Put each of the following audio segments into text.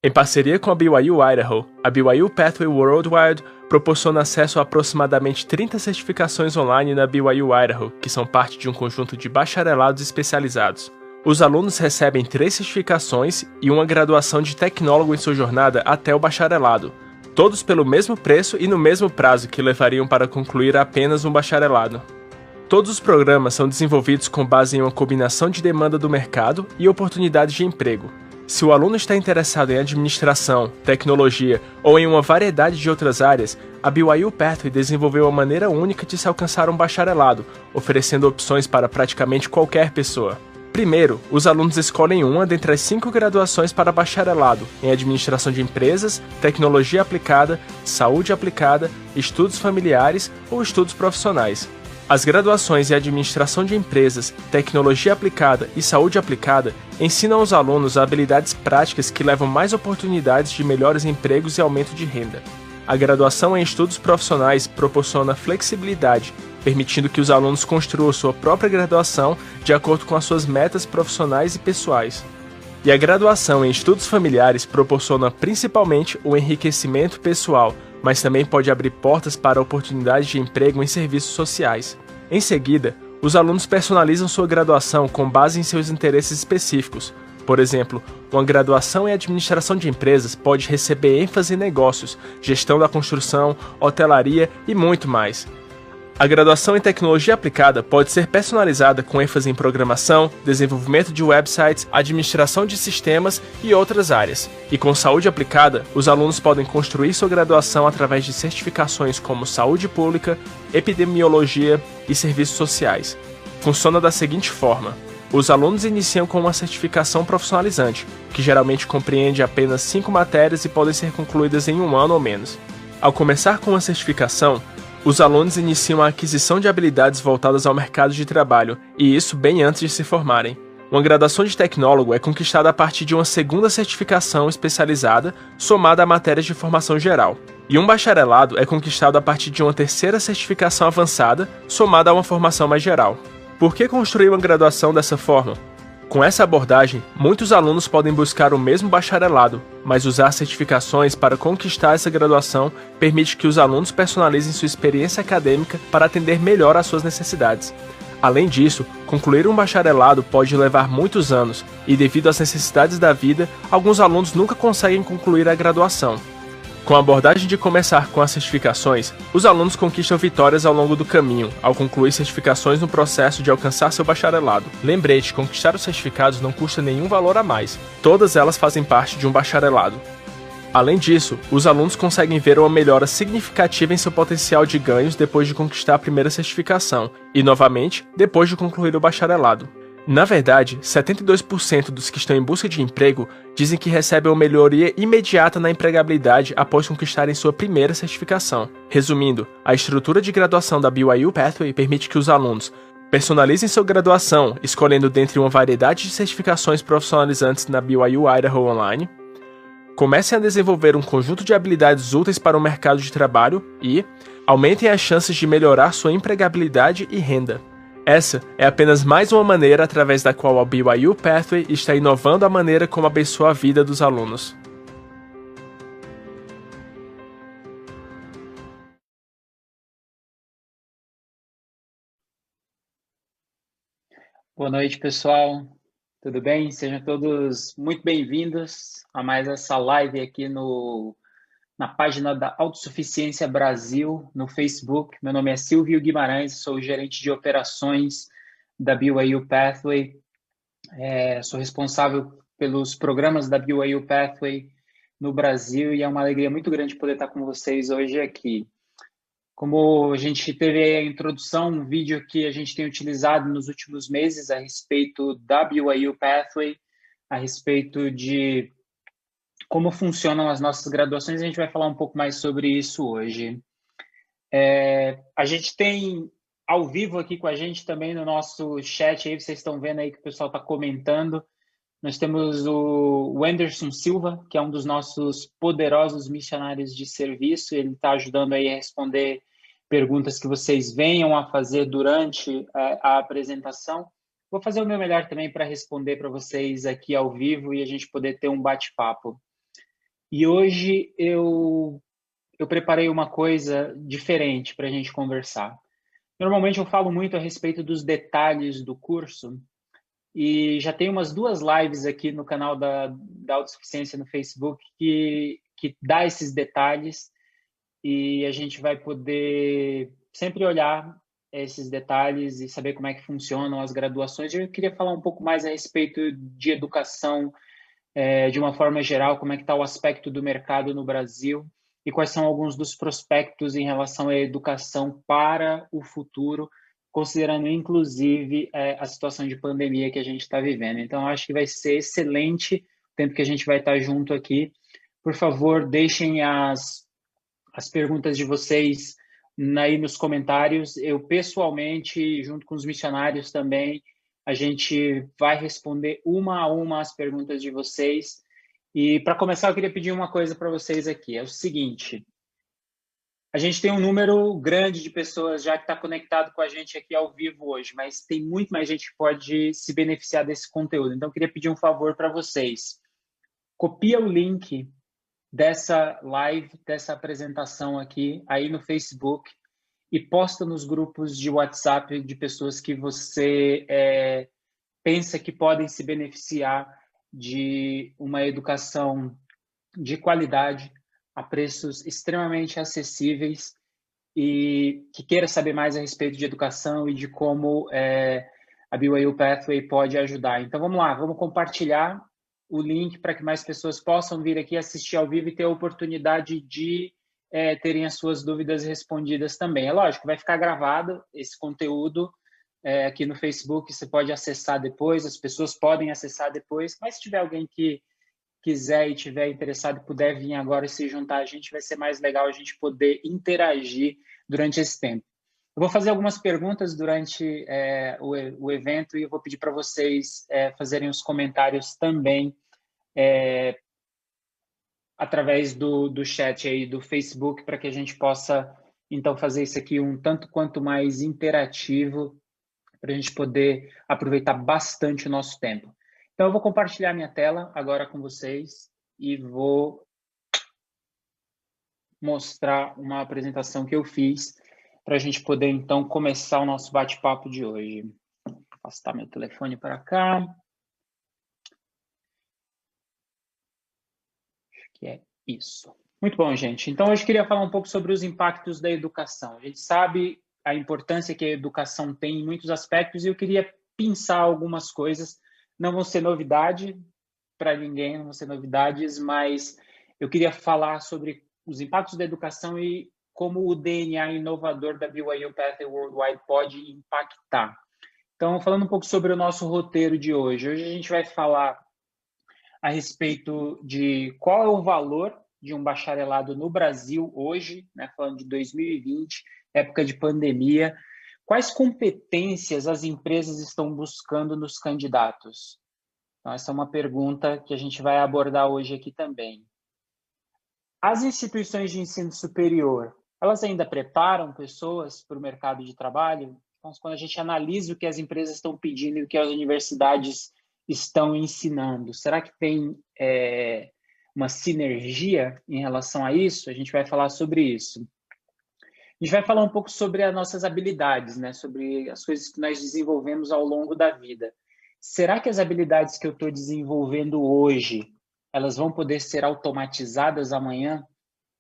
Em parceria com a BYU Idaho, a BYU Pathway Worldwide proporciona acesso a aproximadamente 30 certificações online na BYU Idaho, que são parte de um conjunto de bacharelados especializados. Os alunos recebem 3 certificações e uma graduação de tecnólogo em sua jornada até o bacharelado, todos pelo mesmo preço e no mesmo prazo que levariam para concluir apenas um bacharelado. Todos os programas são desenvolvidos com base em uma combinação de demanda do mercado e oportunidades de emprego. Se o aluno está interessado em administração, tecnologia ou em uma variedade de outras áreas, a BYU Pathway desenvolveu uma maneira única de se alcançar um bacharelado, oferecendo opções para praticamente qualquer pessoa. Primeiro, os alunos escolhem uma dentre as 5 graduações para bacharelado, em administração de empresas, tecnologia aplicada, saúde aplicada, estudos familiares ou estudos profissionais. As graduações em Administração de Empresas, Tecnologia Aplicada e Saúde Aplicada ensinam aos alunos habilidades práticas que levam mais oportunidades de melhores empregos e aumento de renda. A graduação em Estudos Profissionais proporciona flexibilidade, permitindo que os alunos construam sua própria graduação de acordo com as suas metas profissionais e pessoais. E a graduação em Estudos Familiares proporciona principalmente o enriquecimento pessoal, mas também pode abrir portas para oportunidades de emprego em serviços sociais. Em seguida, os alunos personalizam sua graduação com base em seus interesses específicos. Por exemplo, uma graduação em Administração de Empresas pode receber ênfase em negócios, gestão da construção, hotelaria e muito mais. A graduação em Tecnologia Aplicada pode ser personalizada com ênfase em programação, desenvolvimento de websites, administração de sistemas e outras áreas. E com Saúde Aplicada, os alunos podem construir sua graduação através de certificações como Saúde Pública, Epidemiologia e Serviços Sociais. Funciona da seguinte forma: os alunos iniciam com uma certificação profissionalizante, que geralmente compreende apenas 5 matérias e podem ser concluídas em 1 ano ou menos. Ao começar com uma certificação, os alunos iniciam a aquisição de habilidades voltadas ao mercado de trabalho, e isso bem antes de se formarem. Uma graduação de tecnólogo é conquistada a partir de uma segunda certificação especializada, somada a matérias de formação geral. E um bacharelado é conquistado a partir de uma terceira certificação avançada, somada a uma formação mais geral. Por que construir uma graduação dessa forma? Com essa abordagem, muitos alunos podem buscar o mesmo bacharelado, mas usar certificações para conquistar essa graduação permite que os alunos personalizem sua experiência acadêmica para atender melhor às suas necessidades. Além disso, concluir um bacharelado pode levar muitos anos, e devido às necessidades da vida, alguns alunos nunca conseguem concluir a graduação. Com a abordagem de começar com as certificações, os alunos conquistam vitórias ao longo do caminho, ao concluir certificações no processo de alcançar seu bacharelado. Lembrete, conquistar os certificados não custa nenhum valor a mais. Todas elas fazem parte de um bacharelado. Além disso, os alunos conseguem ver uma melhora significativa em seu potencial de ganhos depois de conquistar a primeira certificação, e novamente, depois de concluir o bacharelado. Na verdade, 72% dos que estão em busca de emprego dizem que recebem uma melhoria imediata na empregabilidade após conquistarem sua primeira certificação. Resumindo, a estrutura de graduação da BYU Pathway permite que os alunos personalizem sua graduação, escolhendo dentre uma variedade de certificações profissionalizantes na BYU Idaho Online, comecem a desenvolver um conjunto de habilidades úteis para o mercado de trabalho e aumentem as chances de melhorar sua empregabilidade e renda. Essa é apenas mais uma maneira através da qual a BYU Pathway está inovando a maneira como abençoa a vida dos alunos. Boa noite, pessoal. Tudo bem? Sejam todos muito bem-vindos a mais essa live aqui na página da Autossuficiência Brasil, no Facebook. Meu nome é Silvio Guimarães, sou o gerente de operações da BYU Pathway. Sou responsável pelos programas da BYU Pathway no Brasil e é uma alegria muito grande poder estar com vocês hoje aqui. Como a gente teve a introdução, um vídeo que a gente tem utilizado nos últimos meses a respeito da BYU Pathway, a respeito de como funcionam as nossas graduações, a gente vai falar um pouco mais sobre isso hoje. A gente tem ao vivo aqui com a gente também no nosso chat, aí vocês estão vendo aí que o pessoal está comentando. Nós temos o Anderson Silva, que é um dos nossos poderosos missionários de serviço. Ele está ajudando aí a responder perguntas que vocês venham a fazer durante a apresentação. Vou fazer o meu melhor também para responder para vocês aqui ao vivo e a gente poder ter um bate-papo. E hoje eu preparei uma coisa diferente para a gente conversar. Normalmente eu falo muito a respeito dos detalhes do curso e já tem umas 2 lives aqui no canal da Autossuficiência no Facebook que dá esses detalhes e a gente vai poder sempre olhar esses detalhes e saber como é que funcionam as graduações. Eu queria falar um pouco mais a respeito de educação, de uma forma geral, como é que está o aspecto do mercado no Brasil e quais são alguns dos prospectos em relação à educação para o futuro, considerando inclusive a situação de pandemia que a gente está vivendo. Então, acho que vai ser excelente o tempo que a gente vai estar junto aqui. Por favor, deixem as perguntas de vocês aí nos comentários. Eu, pessoalmente, junto com os missionários também, a gente vai responder uma a uma as perguntas de vocês. E, para começar, eu queria pedir uma coisa para vocês aqui. É o seguinte, a gente tem um número grande de pessoas já que está conectado com a gente aqui ao vivo hoje, mas tem muito mais gente que pode se beneficiar desse conteúdo. Então, eu queria pedir um favor para vocês. Copia o link dessa live, dessa apresentação aqui, aí no Facebook, e posta nos grupos de WhatsApp de pessoas que você pensa que podem se beneficiar de uma educação de qualidade, a preços extremamente acessíveis e que queira saber mais a respeito de educação e de como a BYU Pathway pode ajudar. Então, vamos lá, vamos compartilhar o link para que mais pessoas possam vir aqui assistir ao vivo e ter a oportunidade de terem as suas dúvidas respondidas também. É lógico, vai ficar gravado esse conteúdo aqui no Facebook, você pode acessar depois, as pessoas podem acessar depois, mas se tiver alguém que quiser e tiver interessado e puder vir agora e se juntar a gente, vai ser mais legal a gente poder interagir durante esse tempo. Eu vou fazer algumas perguntas durante o evento e eu vou pedir para vocês fazerem os comentários também através do chat aí do Facebook, para que a gente possa, então, fazer isso aqui um tanto quanto mais interativo, para a gente poder aproveitar bastante o nosso tempo. Então, eu vou compartilhar minha tela agora com vocês e vou mostrar uma apresentação que eu fiz para a gente poder, então, começar o nosso bate-papo de hoje. Vou afastar meu telefone para cá. Acho que é isso. Muito bom, gente. Então, hoje eu queria falar um pouco sobre os impactos da educação. A gente sabe a importância que a educação tem em muitos aspectos e eu queria pensar algumas coisas. Não vão ser novidade para ninguém, não vão ser novidades, mas eu queria falar sobre os impactos da educação e como o DNA inovador da BYU Pathway Worldwide pode impactar. Então, falando um pouco sobre o nosso roteiro de hoje. Hoje a gente vai falar a respeito de qual é o valor de um bacharelado no Brasil hoje, né, falando de 2020, época de pandemia. Quais competências as empresas estão buscando nos candidatos? Então, essa é uma pergunta que a gente vai abordar hoje aqui também. As instituições de ensino superior, elas ainda preparam pessoas para o mercado de trabalho? Então, quando a gente analisa o que as empresas estão pedindo e o que as universidades estão ensinando, será que tem uma sinergia em relação a isso? A gente vai falar sobre isso. A gente vai falar um pouco sobre as nossas habilidades, né? Sobre as coisas que nós desenvolvemos ao longo da vida. Será que as habilidades que eu estou desenvolvendo hoje, elas vão poder ser automatizadas amanhã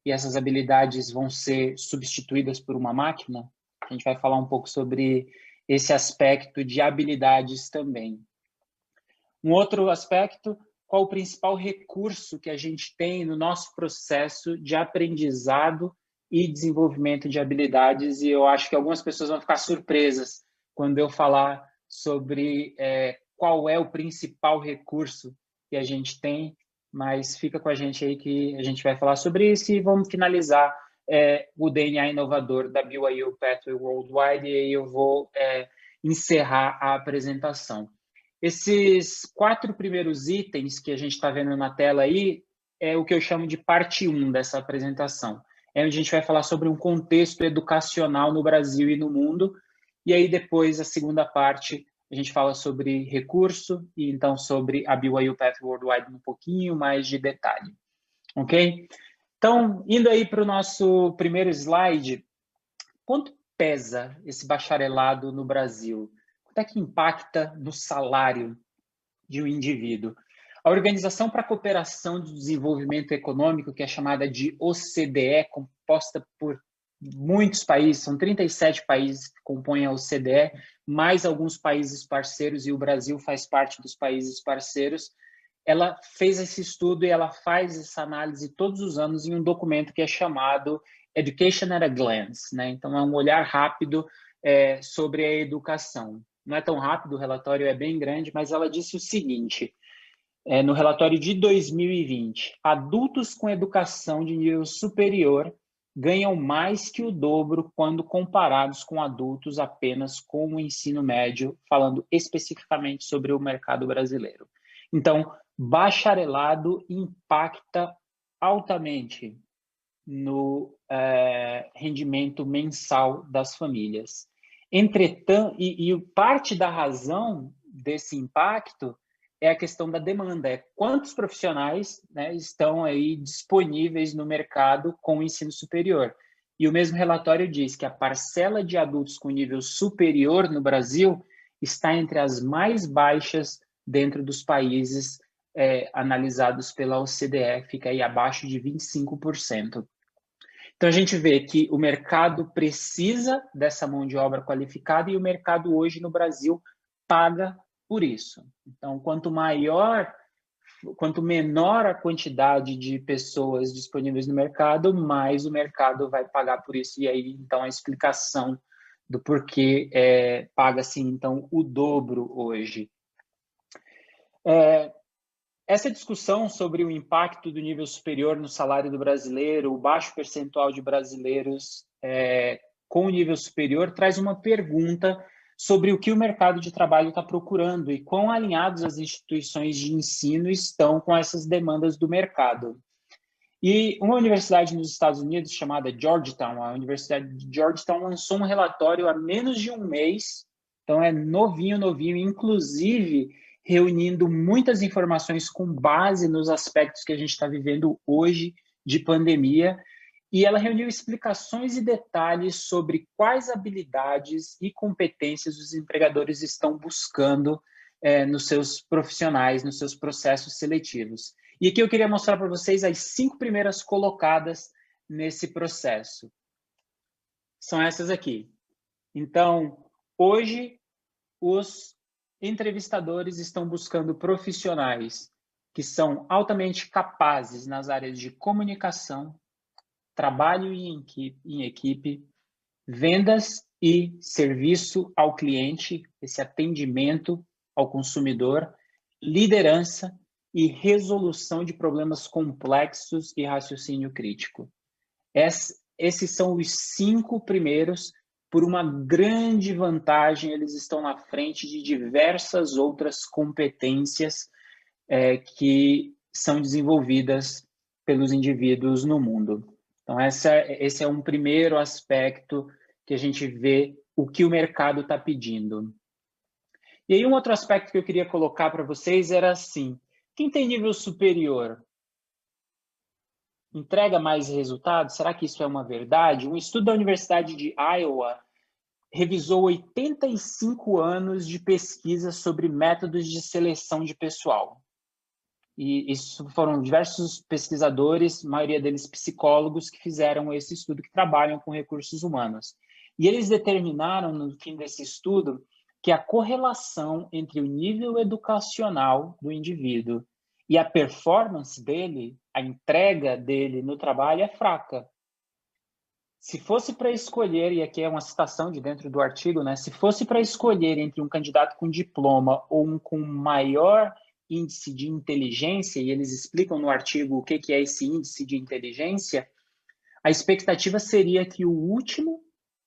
e essas habilidades vão ser substituídas por uma máquina? A gente vai falar um pouco sobre esse aspecto de habilidades também. Um outro aspecto, qual o principal recurso que a gente tem no nosso processo de aprendizado e desenvolvimento de habilidades, e eu acho que algumas pessoas vão ficar surpresas quando eu falar sobre qual é o principal recurso que a gente tem, mas fica com a gente aí que a gente vai falar sobre isso e vamos finalizar o DNA inovador da BYU Pathway Worldwide e aí eu vou encerrar a apresentação. Esses 4 primeiros itens que a gente está vendo na tela aí é o que eu chamo de parte 1 dessa apresentação. É onde a gente vai falar sobre um contexto educacional no Brasil e no mundo. E aí depois, a segunda parte, a gente fala sobre recurso e então sobre a BYU Pathway Worldwide um pouquinho mais de detalhe. ok? Então, indo aí para o nosso primeiro slide, quanto pesa esse bacharelado no Brasil? Quanto é que impacta no salário de um indivíduo? A Organização para a Cooperação e Desenvolvimento Econômico, que é chamada de OCDE, composta por muitos países, são 37 países que compõem a OCDE, mais alguns países parceiros, e o Brasil faz parte dos países parceiros. Ela fez esse estudo e ela faz essa análise todos os anos em um documento que é chamado Education at a Glance, né? Então, é um olhar rápido sobre a educação. Não é tão rápido, o relatório é bem grande, mas ela disse o seguinte, no relatório de 2020, adultos com educação de nível superior ganham mais que o dobro quando comparados com adultos apenas com o ensino médio, falando especificamente sobre o mercado brasileiro. Então, bacharelado impacta altamente no rendimento mensal das famílias. Entretanto, e parte da razão desse impacto é a questão da demanda, é quantos profissionais, né, estão aí disponíveis no mercado com o ensino superior. E o mesmo relatório diz que a parcela de adultos com nível superior no Brasil está entre as mais baixas dentro dos países analisados pela OCDE, fica aí abaixo de 25%. Então, a gente vê que o mercado precisa dessa mão de obra qualificada e o mercado hoje no Brasil paga por isso. Então, quanto menor a quantidade de pessoas disponíveis no mercado, mais o mercado vai pagar por isso. E aí, então, a explicação do porquê paga-se, então, o dobro hoje. Essa discussão sobre o impacto do nível superior no salário do brasileiro, o baixo percentual de brasileiros com o nível superior, traz uma pergunta sobre o que o mercado de trabalho está procurando e quão alinhados as instituições de ensino estão com essas demandas do mercado. E uma universidade nos Estados Unidos chamada Georgetown, a Universidade de Georgetown, lançou um relatório há menos de um mês, então é novinho, inclusive reunindo muitas informações com base nos aspectos que a gente está vivendo hoje de pandemia, e ela reuniu explicações e detalhes sobre quais habilidades e competências os empregadores estão buscando nos seus profissionais, nos seus processos seletivos. E aqui eu queria mostrar para vocês as 5 primeiras colocadas nesse processo. São essas aqui. Então, hoje, os entrevistadores estão buscando profissionais que são altamente capazes nas áreas de comunicação, trabalho em equipe, vendas e serviço ao cliente, esse atendimento ao consumidor, liderança e resolução de problemas complexos e raciocínio crítico. Esses são os 5 primeiros. Por uma grande vantagem, eles estão na frente de diversas outras competências que são desenvolvidas pelos indivíduos no mundo. Então, esse é um primeiro aspecto que a gente vê o que o mercado está pedindo. E aí, um outro aspecto que eu queria colocar para vocês era assim, quem tem nível superior entrega mais resultados? Será que isso é uma verdade? Um estudo da Universidade de Iowa revisou 85 anos de pesquisa sobre métodos de seleção de pessoal. E isso foram diversos pesquisadores, a maioria deles psicólogos, que fizeram esse estudo, que trabalham com recursos humanos. E eles determinaram, no fim desse estudo, que a correlação entre o nível educacional do indivíduo e a performance dele, a entrega dele no trabalho é fraca. Se fosse para escolher, e aqui é uma citação de dentro do artigo, né? Se fosse para escolher entre um candidato com diploma ou um com maior índice de inteligência, e eles explicam no artigo o que é esse índice de inteligência, a expectativa seria que o último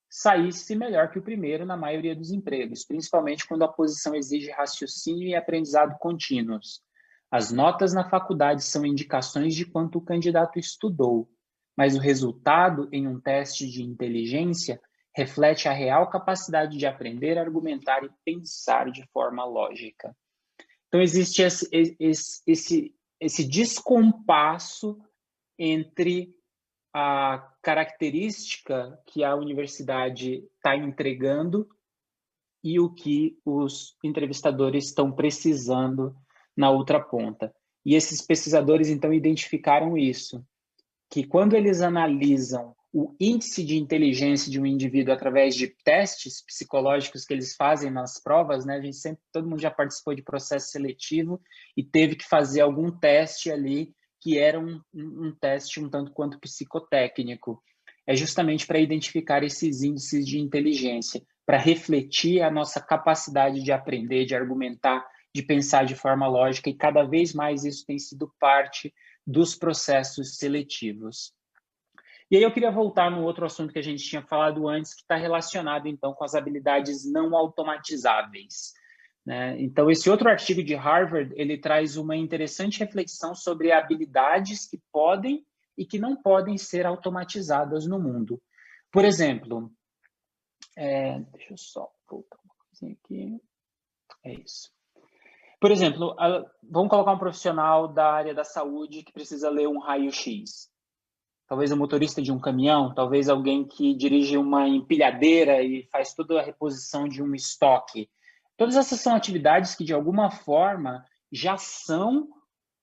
saísse melhor que o primeiro na maioria dos empregos, principalmente quando a posição exige raciocínio e aprendizado contínuos. As notas na faculdade são indicações de quanto o candidato estudou, mas o resultado em um teste de inteligência reflete a real capacidade de aprender, argumentar e pensar de forma lógica. Então, existe esse descompasso entre a característica que a universidade está entregando e o que os entrevistadores estão precisando na outra ponta. E esses pesquisadores, então, identificaram isso, que quando eles analisam o índice de inteligência de um indivíduo através de testes psicológicos que eles fazem nas provas, né? Todo mundo já participou de processo seletivo e teve que fazer algum teste ali que era um teste um tanto quanto psicotécnico. É justamente para identificar esses índices de inteligência, para refletir a nossa capacidade de aprender, de argumentar, de pensar de forma lógica, e cada vez mais isso tem sido parte dos processos seletivos. E aí eu queria voltar no outro assunto que a gente tinha falado antes, que está relacionado, então, com as habilidades não automatizáveis, né? Então, esse outro artigo de Harvard, ele traz uma interessante reflexão sobre habilidades que podem e que não podem ser automatizadas no mundo. Por exemplo, deixa eu só voltar uma coisinha aqui. É isso. Por exemplo, vamos colocar um profissional da área da saúde que precisa ler um raio-x. Talvez o motorista de um caminhão, talvez alguém que dirige uma empilhadeira e faz toda a reposição de um estoque. Todas essas são atividades que, de alguma forma, já são,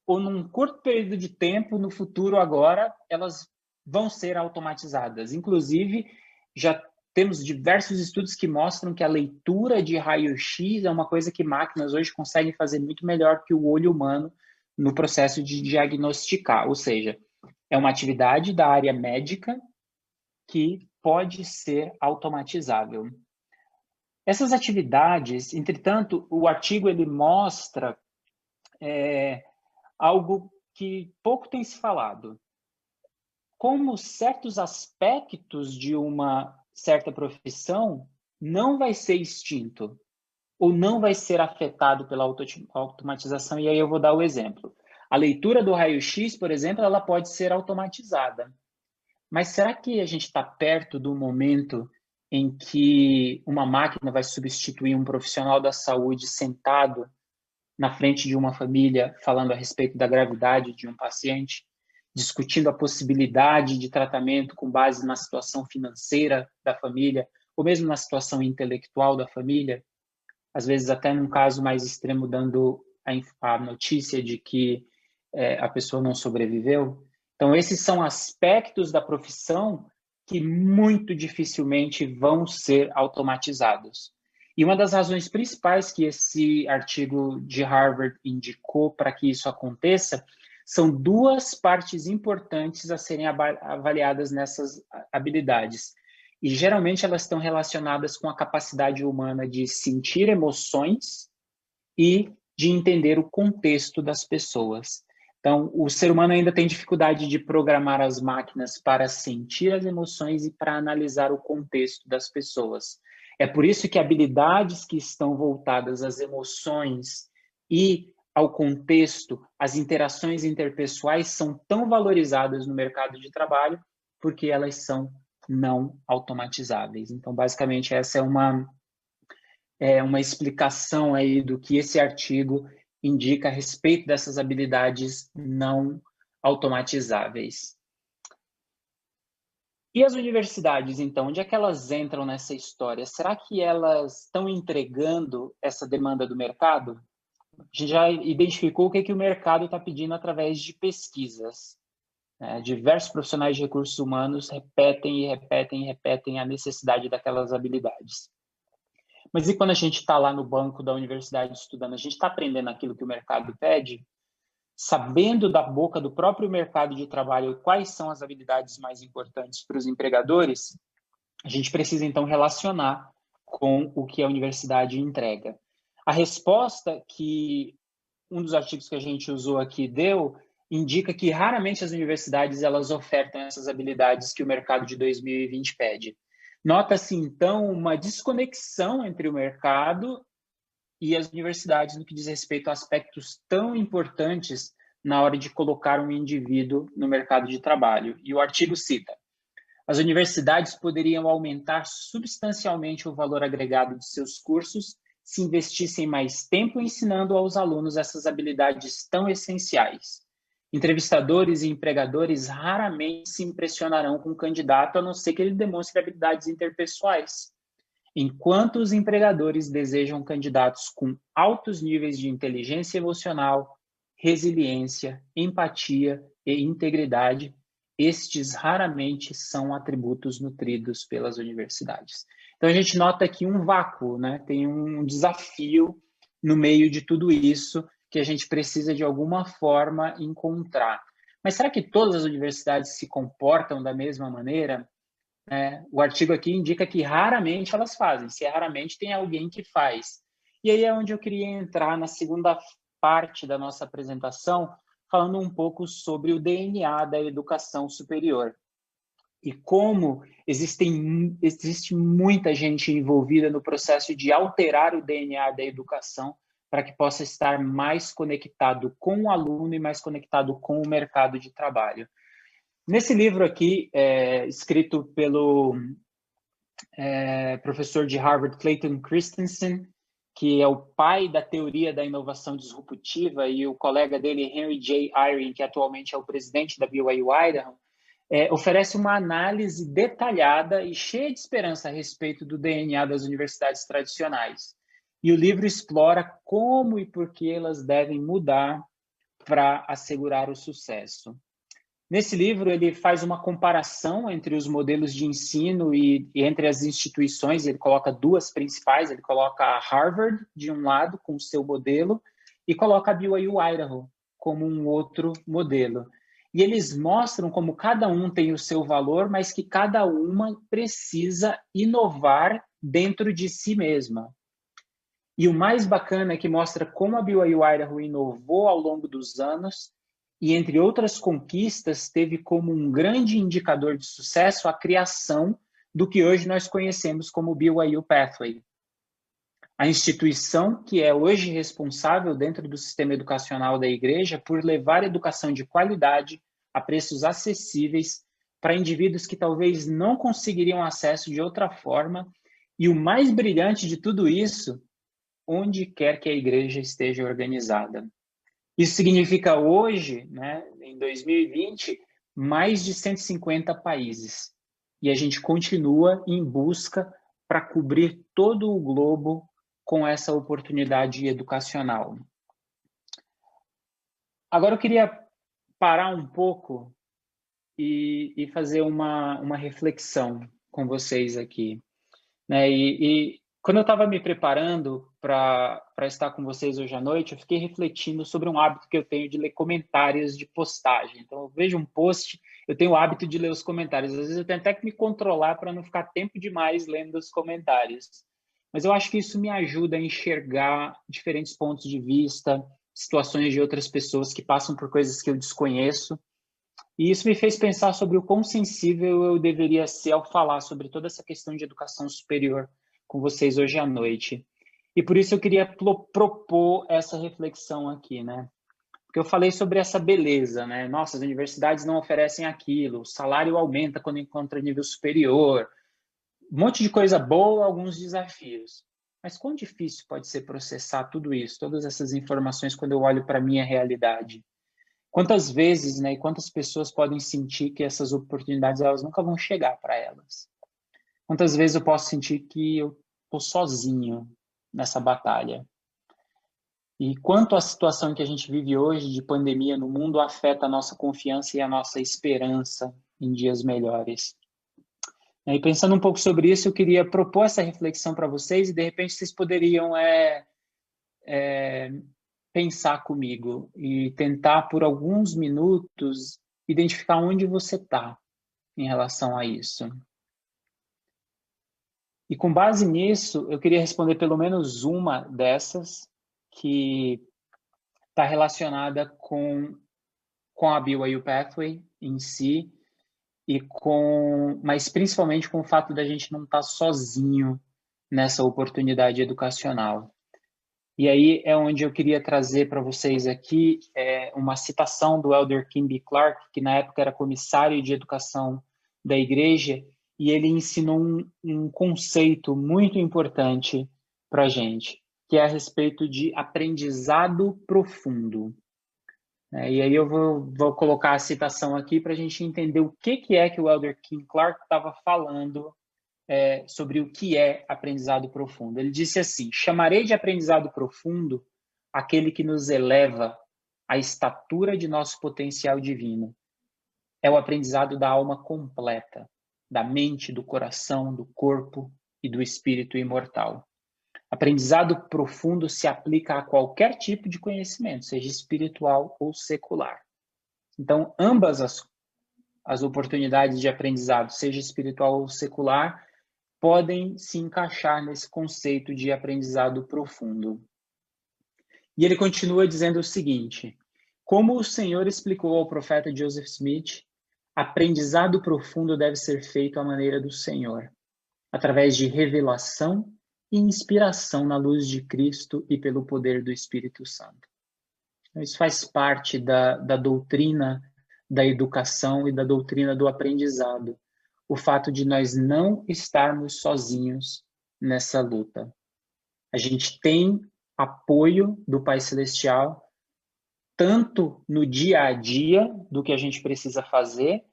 ou num curto período de tempo, no futuro agora, elas vão ser automatizadas. Inclusive, já temos diversos estudos que mostram que a leitura de raio-x é uma coisa que máquinas hoje conseguem fazer muito melhor que o olho humano no processo de diagnosticar. Ou seja, é uma atividade da área médica que pode ser automatizável. Essas atividades, entretanto, o artigo ele mostra algo que pouco tem se falado. Como certos aspectos de uma certa profissão não vai ser extinto ou não vai ser afetado pela automatização, e aí eu vou dar o exemplo. A leitura do raio-x, por exemplo, ela pode ser automatizada. Mas será que a gente está perto do momento em que uma máquina vai substituir um profissional da saúde sentado na frente de uma família falando a respeito da gravidade de um paciente, discutindo a possibilidade de tratamento com base na situação financeira da família, ou mesmo na situação intelectual da família? Às vezes até num caso mais extremo, dando a notícia de que a pessoa não sobreviveu. Então, esses são aspectos da profissão que muito dificilmente vão ser automatizados. E uma das razões principais que esse artigo de Harvard indicou para que isso aconteça são duas partes importantes a serem avaliadas nessas habilidades. E geralmente elas estão relacionadas com a capacidade humana de sentir emoções e de entender o contexto das pessoas. Então, o ser humano ainda tem dificuldade de programar as máquinas para sentir as emoções e para analisar o contexto das pessoas. É por isso que habilidades que estão voltadas às emoções e ao contexto, as interações interpessoais são tão valorizadas no mercado de trabalho, porque elas são não automatizáveis. Então, basicamente, essa é uma explicação aí do que esse artigo indica a respeito dessas habilidades não automatizáveis. E as universidades, então, onde é que elas entram nessa história? Será que elas estão entregando essa demanda do mercado? A gente já identificou o que o mercado está pedindo através de pesquisas. Diversos profissionais de recursos humanos repetem e repetem e repetem a necessidade daquelas habilidades. Mas e quando a gente está lá no banco da universidade estudando, a gente está aprendendo aquilo que o mercado pede? Sabendo da boca do próprio mercado de trabalho quais são as habilidades mais importantes para os empregadores, a gente precisa, então, relacionar com o que a universidade entrega. A resposta que um dos artigos que a gente usou aqui deu indica que raramente as universidades elas ofertam essas habilidades que o mercado de 2020 pede. Nota-se, então, uma desconexão entre o mercado e as universidades no que diz respeito a aspectos tão importantes na hora de colocar um indivíduo no mercado de trabalho. E o artigo cita: as universidades poderiam aumentar substancialmente o valor agregado de seus cursos se investissem mais tempo ensinando aos alunos essas habilidades tão essenciais. Entrevistadores e empregadores raramente se impressionarão com o candidato, a não ser que ele demonstre habilidades interpessoais. Enquanto os empregadores desejam candidatos com altos níveis de inteligência emocional, resiliência, empatia e integridade, estes raramente são atributos nutridos pelas universidades. Então a gente nota aqui um vácuo, né? Tem um desafio no meio de tudo isso que a gente precisa de alguma forma encontrar. Mas será que todas as universidades se comportam da mesma maneira? O artigo aqui indica que raramente elas fazem, se raramente tem alguém que faz. E aí é onde eu queria entrar na segunda parte da nossa apresentação, falando um pouco sobre o DNA da educação superior. E como existe muita gente envolvida no processo de alterar o DNA da educação para que possa estar mais conectado com o aluno e mais conectado com o mercado de trabalho. Nesse livro aqui, escrito pelo professor de Harvard, Clayton Christensen, que é o pai da teoria da inovação disruptiva, e o colega dele, Henry J. Eyring, que atualmente é o presidente da BYU Idaho, oferece uma análise detalhada e cheia de esperança a respeito do DNA das universidades tradicionais. E o livro explora como e por que elas devem mudar para assegurar o sucesso. Nesse livro, ele faz uma comparação entre os modelos de ensino e entre as instituições. Ele coloca duas principais. Ele coloca a Harvard, de um lado, com o seu modelo, e coloca a BYU Idaho como um outro modelo. E eles mostram como cada um tem o seu valor, mas que cada uma precisa inovar dentro de si mesma. E o mais bacana é que mostra como a BYU Idaho inovou ao longo dos anos e, entre outras conquistas, teve como um grande indicador de sucesso a criação do que hoje nós conhecemos como BYU Pathway. A instituição que é hoje responsável dentro do sistema educacional da igreja por levar educação de qualidade a preços acessíveis para indivíduos que talvez não conseguiriam acesso de outra forma. E o mais brilhante de tudo isso, onde quer que a igreja esteja organizada. Isso significa hoje, né, em 2020, mais de 150 países. E a gente continua em busca para cobrir todo o globo com essa oportunidade educacional. Agora eu queria parar um pouco e fazer uma reflexão com vocês aqui. Né? E quando eu estava me preparando para estar com vocês hoje à noite, eu fiquei refletindo sobre um hábito que eu tenho de ler comentários de postagem. Então, eu vejo um post, eu tenho o hábito de ler os comentários. Às vezes eu tenho até que me controlar para não ficar tempo demais lendo os comentários. Mas eu acho que isso me ajuda a enxergar diferentes pontos de vista, situações de outras pessoas que passam por coisas que eu desconheço. E isso me fez pensar sobre o quão sensível eu deveria ser ao falar sobre toda essa questão de educação superior com vocês hoje à noite. E por isso eu queria propor essa reflexão aqui, né? Porque eu falei sobre essa beleza, né? Nossa, as universidades não oferecem aquilo, o salário aumenta quando encontra nível superior, um monte de coisa boa, alguns desafios. Mas quão difícil pode ser processar tudo isso, todas essas informações quando eu olho para a minha realidade? Quantas vezes, né, e quantas pessoas podem sentir que essas oportunidades elas nunca vão chegar para elas? Quantas vezes eu posso sentir que eu estou sozinho nessa batalha? E quanto a situação que a gente vive hoje de pandemia no mundo afeta a nossa confiança e a nossa esperança em dias melhores? E pensando um pouco sobre isso, eu queria propor essa reflexão para vocês e, de repente, vocês poderiam pensar comigo e tentar, por alguns minutos, identificar onde você está em relação a isso. E com base nisso, eu queria responder pelo menos uma dessas que está relacionada com a BYU Pathway em si, mas principalmente com o fato da gente não estar sozinho nessa oportunidade educacional. E aí é onde eu queria trazer para vocês aqui uma citação do Elder Kim B. Clark, que na época era comissário de educação da igreja, e ele ensinou um conceito muito importante para a gente, que é a respeito de aprendizado profundo. E aí eu vou colocar a citação aqui para a gente entender o que é que o Elder King Clark estava falando sobre o que é aprendizado profundo. Ele disse assim: chamarei de aprendizado profundo aquele que nos eleva à estatura de nosso potencial divino. É o aprendizado da alma completa, da mente, do coração, do corpo e do espírito imortal. Aprendizado profundo se aplica a qualquer tipo de conhecimento, seja espiritual ou secular. Então, ambas as oportunidades de aprendizado, seja espiritual ou secular, podem se encaixar nesse conceito de aprendizado profundo. E ele continua dizendo o seguinte: como o Senhor explicou ao profeta Joseph Smith, aprendizado profundo deve ser feito à maneira do Senhor, através de revelação e inspiração na luz de Cristo e pelo poder do Espírito Santo. Isso faz parte da doutrina da educação e da doutrina do aprendizado. O fato de nós não estarmos sozinhos nessa luta. A gente tem apoio do Pai Celestial, tanto no dia a dia do que a gente precisa fazer,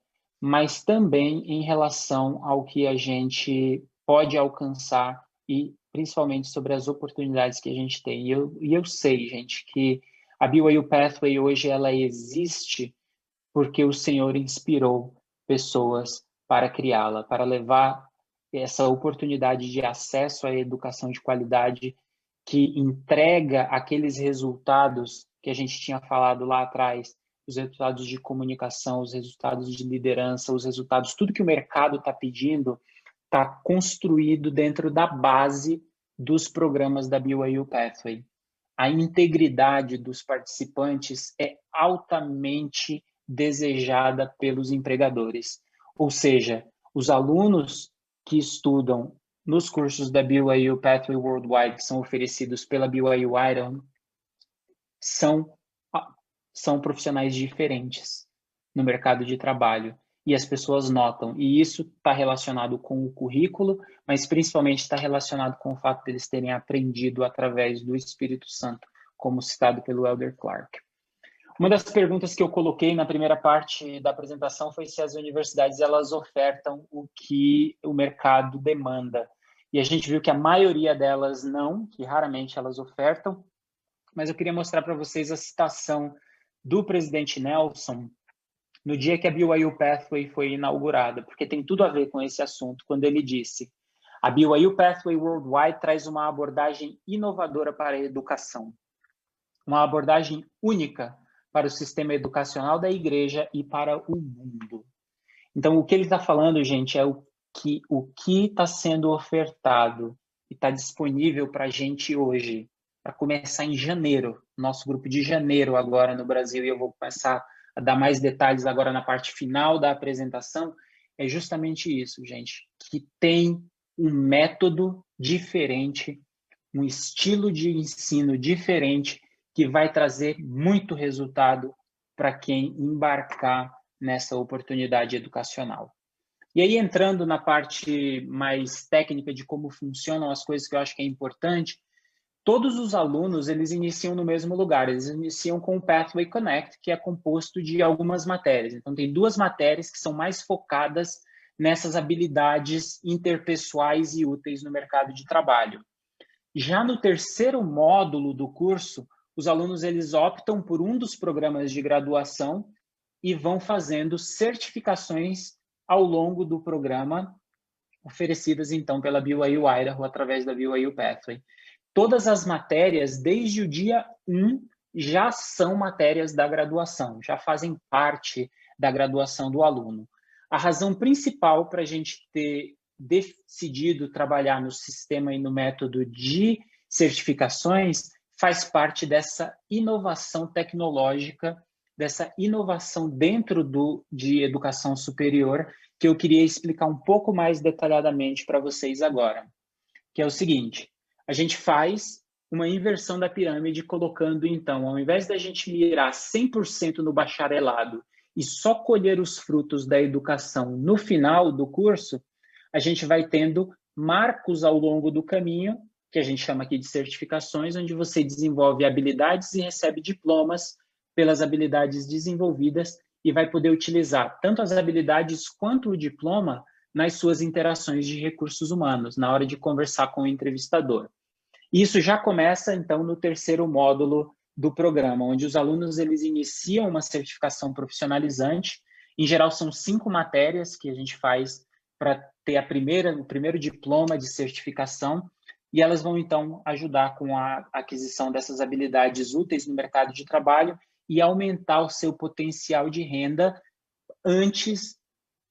mas também em relação ao que a gente pode alcançar e principalmente sobre as oportunidades que a gente tem. E eu sei, gente, que a BYU Pathway hoje ela existe porque o Senhor inspirou pessoas para criá-la, para levar essa oportunidade de acesso à educação de qualidade que entrega aqueles resultados que a gente tinha falado lá atrás, os resultados de comunicação, os resultados de liderança, os resultados, tudo que o mercado está pedindo, está construído dentro da base dos programas da BYU Pathway. A integridade dos participantes é altamente desejada pelos empregadores. Ou seja, os alunos que estudam nos cursos da BYU Pathway Worldwide, que são oferecidos pela BYU Idaho, são profissionais diferentes no mercado de trabalho. E as pessoas notam. E isso está relacionado com o currículo, mas principalmente está relacionado com o fato de eles terem aprendido através do Espírito Santo, como citado pelo Elder Clark. Uma das perguntas que eu coloquei na primeira parte da apresentação foi se as universidades elas ofertam o que o mercado demanda. E a gente viu que a maioria delas não, que raramente elas ofertam. Mas eu queria mostrar para vocês a citação do presidente Nelson no dia que a BYU Pathway foi inaugurada, porque tem tudo a ver com esse assunto, quando ele disse: a BYU Pathway Worldwide traz uma abordagem inovadora para a educação, uma abordagem única para o sistema educacional da igreja e para o mundo. Então, o que ele está falando, gente, é o que está sendo ofertado e está disponível para a gente hoje, para começar em janeiro, nosso grupo de janeiro agora no Brasil, e eu vou começar a dar mais detalhes agora na parte final da apresentação, é justamente isso, gente, que tem um método diferente, um estilo de ensino diferente, que vai trazer muito resultado para quem embarcar nessa oportunidade educacional. E aí, entrando na parte mais técnica de como funcionam as coisas que eu acho que é importante, todos os alunos, eles iniciam no mesmo lugar, eles iniciam com o Pathway Connect, que é composto de algumas matérias. Então, tem 2 matérias que são mais focadas nessas habilidades interpessoais e úteis no mercado de trabalho. Já no terceiro módulo do curso, os alunos eles optam por um dos programas de graduação e vão fazendo certificações ao longo do programa, oferecidas então pela BYU Idaho através da BYU Pathway. Todas as matérias, desde o dia 1, já são matérias da graduação, já fazem parte da graduação do aluno. A razão principal para a gente ter decidido trabalhar no sistema e no método de certificações faz parte dessa inovação tecnológica, dessa inovação dentro de educação superior, que eu queria explicar um pouco mais detalhadamente para vocês agora, que é o seguinte: a gente faz uma inversão da pirâmide colocando, então, ao invés da gente mirar 100% no bacharelado e só colher os frutos da educação no final do curso, a gente vai tendo marcos ao longo do caminho, que a gente chama aqui de certificações, onde você desenvolve habilidades e recebe diplomas pelas habilidades desenvolvidas e vai poder utilizar tanto as habilidades quanto o diploma nas suas interações de recursos humanos, na hora de conversar com o entrevistador. Isso já começa, então, no terceiro módulo do programa, onde os alunos eles iniciam uma certificação profissionalizante. Em geral, são 5 matérias que a gente faz para ter o primeiro diploma de certificação, e elas vão, então, ajudar com a aquisição dessas habilidades úteis no mercado de trabalho e aumentar o seu potencial de renda antes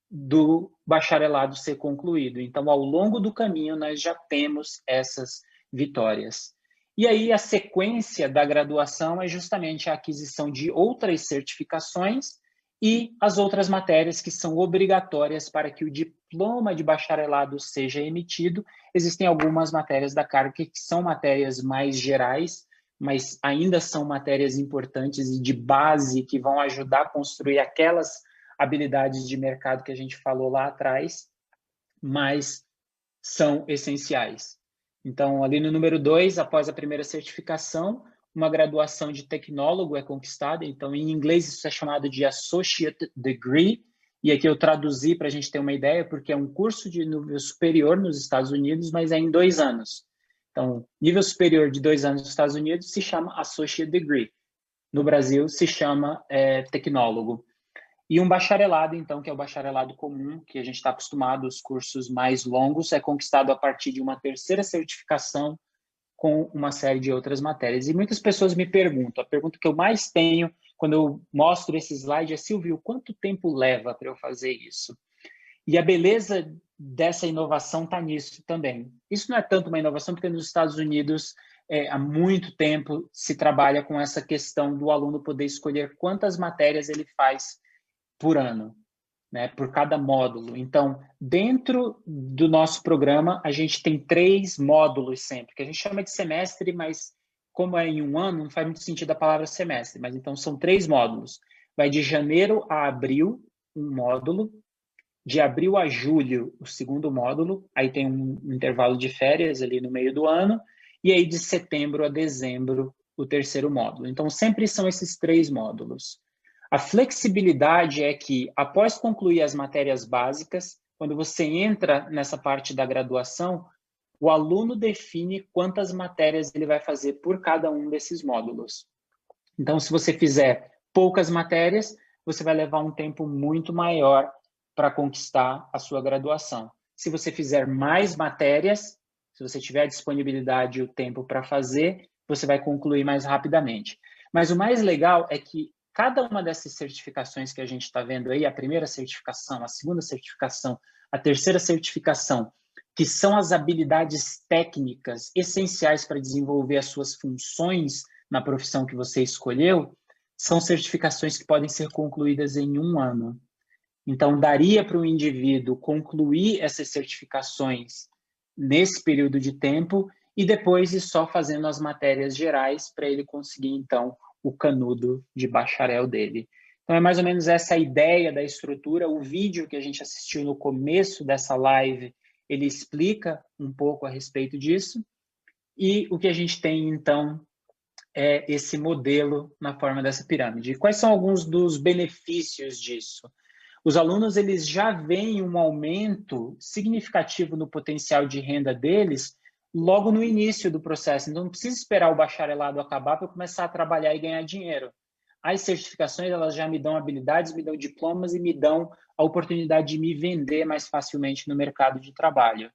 do bacharelado ser concluído. Então, ao longo do caminho, nós já temos essas vitórias. E aí, a sequência da graduação é justamente a aquisição de outras certificações e as outras matérias que são obrigatórias para que o diploma de bacharelado seja emitido. Existem algumas matérias da carga que são matérias mais gerais, mas ainda são matérias importantes e de base que vão ajudar a construir aquelas habilidades de mercado que a gente falou lá atrás, mas são essenciais. Então, ali no número 2, após a primeira certificação, uma graduação de tecnólogo é conquistada. Então, em inglês, isso é chamado de Associate Degree. E aqui eu traduzi para a gente ter uma ideia, porque é um curso de nível superior nos Estados Unidos, mas é em 2 anos. Então, nível superior de 2 anos nos Estados Unidos se chama Associate Degree. No Brasil, se chama tecnólogo. E um bacharelado, então, que é o bacharelado comum, que a gente está acostumado, os cursos mais longos, é conquistado a partir de uma terceira certificação com uma série de outras matérias. E muitas pessoas me perguntam, a pergunta que eu mais tenho quando eu mostro esse slide é: Silvio, quanto tempo leva para eu fazer isso? E a beleza dessa inovação está nisso também. Isso não é tanto uma inovação, porque nos Estados Unidos, há muito tempo, se trabalha com essa questão do aluno poder escolher quantas matérias ele faz por ano, né, por cada módulo. Então, dentro do nosso programa, a gente tem 3 módulos sempre, que a gente chama de semestre, mas como é em um ano, não faz muito sentido a palavra semestre, mas então são 3 módulos. Vai de janeiro a abril, um módulo, de abril a julho, o segundo módulo, aí tem um intervalo de férias ali no meio do ano, e aí de setembro a dezembro, o terceiro módulo. Então, sempre são esses 3 módulos. A flexibilidade é que, após concluir as matérias básicas, quando você entra nessa parte da graduação, o aluno define quantas matérias ele vai fazer por cada um desses módulos. Então, se você fizer poucas matérias, você vai levar um tempo muito maior para conquistar a sua graduação. Se você fizer mais matérias, se você tiver a disponibilidade e o tempo para fazer, você vai concluir mais rapidamente. Mas o mais legal é que cada uma dessas certificações que a gente está vendo aí, a primeira certificação, a segunda certificação, a terceira certificação, que são as habilidades técnicas essenciais para desenvolver as suas funções na profissão que você escolheu, são certificações que podem ser concluídas em 1 ano. Então, daria para o indivíduo concluir essas certificações nesse período de tempo e depois ir só fazendo as matérias gerais para ele conseguir, então, o canudo de bacharel dele. Então, é mais ou menos essa a ideia da estrutura. O vídeo que a gente assistiu no começo dessa live, ele explica um pouco a respeito disso. E o que a gente tem, então, é esse modelo na forma dessa pirâmide. Quais são alguns dos benefícios disso? Os alunos eles já veem um aumento significativo no potencial de renda deles logo no início do processo. Então, não precisa esperar o bacharelado acabar para eu começar a trabalhar e ganhar dinheiro. As certificações, elas já me dão habilidades, me dão diplomas e me dão a oportunidade de me vender mais facilmente no mercado de trabalho.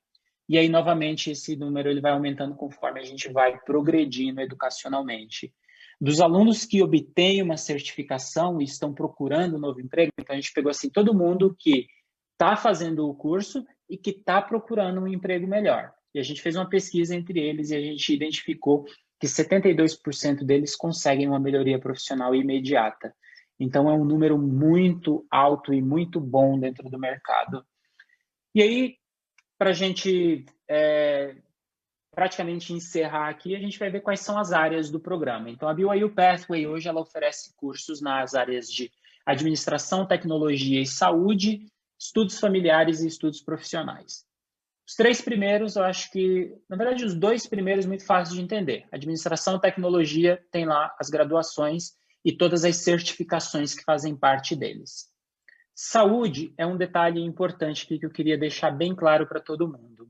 E aí, novamente, esse número ele vai aumentando conforme a gente vai progredindo educacionalmente. Dos alunos que obtêm uma certificação e estão procurando um novo emprego, então a gente pegou assim todo mundo que está fazendo o curso e que está procurando um emprego melhor. E a gente fez uma pesquisa entre eles e a gente identificou que 72% deles conseguem uma melhoria profissional imediata. Então, é um número muito alto e muito bom dentro do mercado. E aí, para a gente praticamente encerrar aqui, a gente vai ver quais são as áreas do programa. Então, a BYU Pathway, hoje, ela oferece cursos nas áreas de administração, tecnologia e saúde, estudos familiares e estudos profissionais. Os 3 primeiros, eu acho que, na verdade, os 2 primeiros muito fáceis de entender. Administração e tecnologia tem lá as graduações e todas as certificações que fazem parte deles. Saúde é um detalhe importante aqui que eu queria deixar bem claro para todo mundo.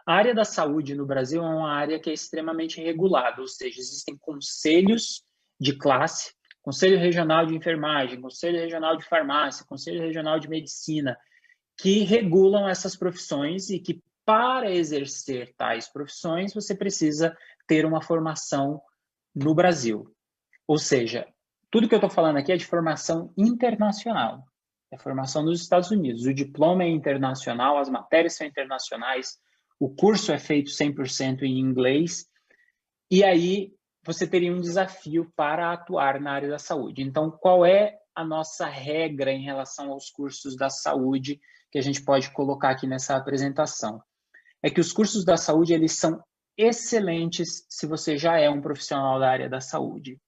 A área da saúde no Brasil é uma área que é extremamente regulada, ou seja, existem conselhos de classe, Conselho Regional de Enfermagem, Conselho Regional de Farmácia, Conselho Regional de Medicina, que regulam essas profissões e que, para exercer tais profissões, você precisa ter uma formação no Brasil. Ou seja, tudo que eu estou falando aqui é de formação internacional. É formação nos Estados Unidos. O diploma é internacional, as matérias são internacionais, o curso é feito 100% em inglês, e aí você teria um desafio para atuar na área da saúde. Então, qual é a nossa regra em relação aos cursos da saúde que a gente pode colocar aqui nessa apresentação? É que os cursos da saúde, eles são excelentes se você já é um profissional da área da saúde.